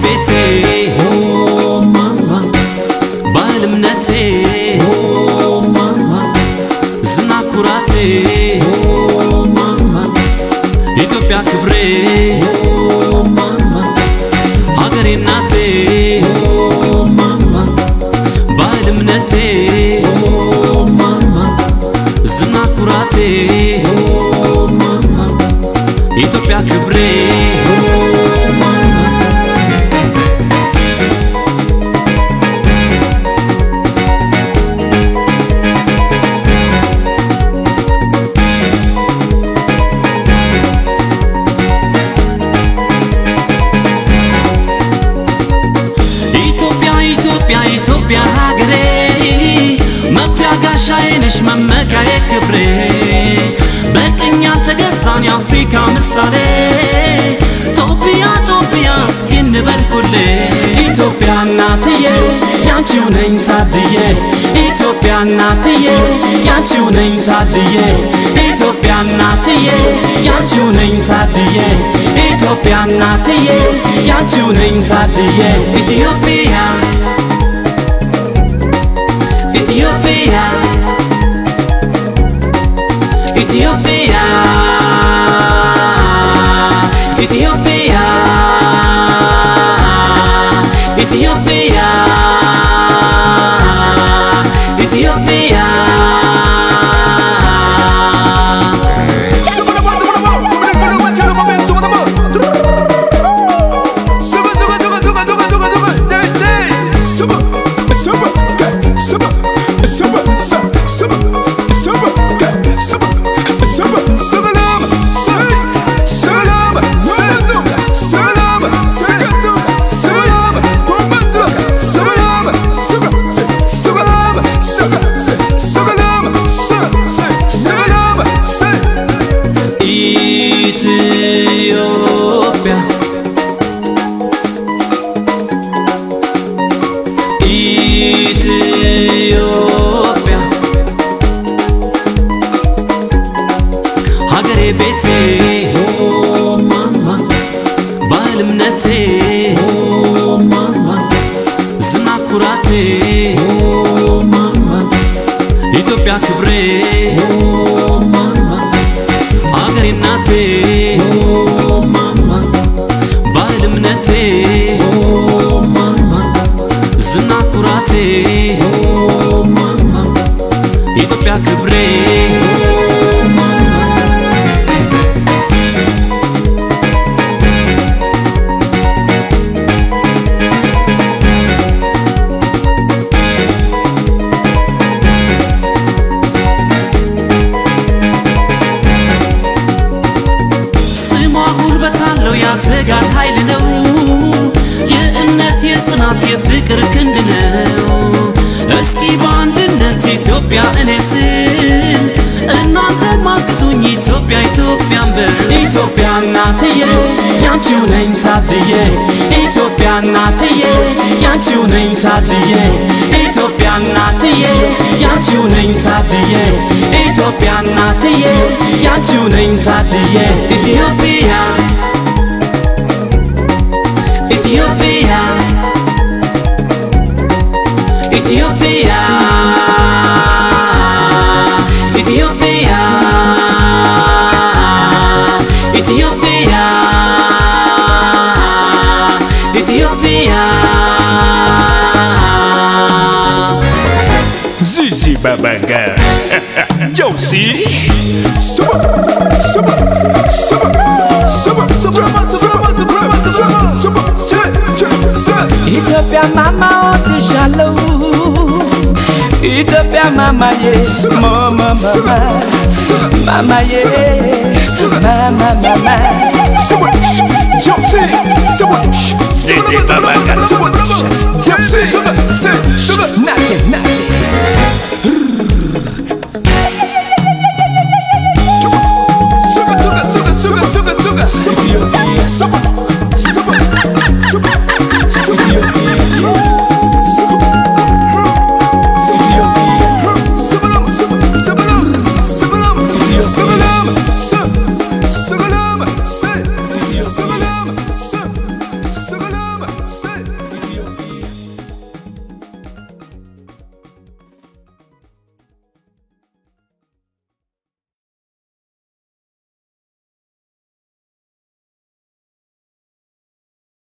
ቤቴ ማማ ባልምነቴ ማማ ዝና ኩራቴ ማማ ኢትዮጵያ ክብሬ ማማ ሀገሬ እናቴ ማማ ባልምነቴ ማማ ዝና ኩራቴ ማማ ኢትዮጵያ ክብሬ ኢትዮጵያ ሀገሬ መኩሪያ ጋሻዬ ነሽ መመኪያዬ ክብሬ በቅኝ ያልተገዛን የአፍሪካ ምሳሌ ኢትዮጵያ እስኪ እንበል ሁሌ ኢትዮጵያ እናትዬ ያንቺው ነኝ ታድዬ ኢትዮጵያ እናትዬ ያንቺው ነኝ ታድዬ ኢትዮጵያ እናትዬ ያንቺው ነኝ ታድዬ ኢትዮጵያ እናትዬ ያንቺው ነኝ ታድዬ ኢትዮጵያ Ethiopia, Ethiopia, Ethiopia, Ethiopia, Ethiopia. Ethiopia, Hagare bete, oh mama, balimnete, oh mama, zina kurate, oh mama, Ethiopia kibre, oh mama, Hagare nate, oh mama, balimnete, oh mama, zina kurate. Ethiopia kibre ስሟ ጉልበት አለው ያተጋል ኃይል ነው የእምነት የጽናት የፍቅር ክንድ ነው እስኪ በአንድነት ኢትዮጵያ እኔ ስል እናንተ ማግዙኝ ኢትዮጵያ ኢትዮጵያን በል ኢትዮጵያ እናትዬ ያንቺው ነኝ ታድዬ ኢትዮጵያ እናትዬ ያንቺው ነኝ ታድዬ ኢትዮጵያ እናትዬ ያንቺው ነኝ ታድዬ ኢትዮጵያ እናትዬ ያንቺው ነኝ ታድዬ ኢትዮጵያ ኢትዮጵያ Ethiopia, Ethiopia, Ethiopia, Ethiopia. Zizi Babanga, Josie, Ethiopia mama otishallow Ethiopia mama yes mama mama mama yes mama mama Zizi Babanga, Nothing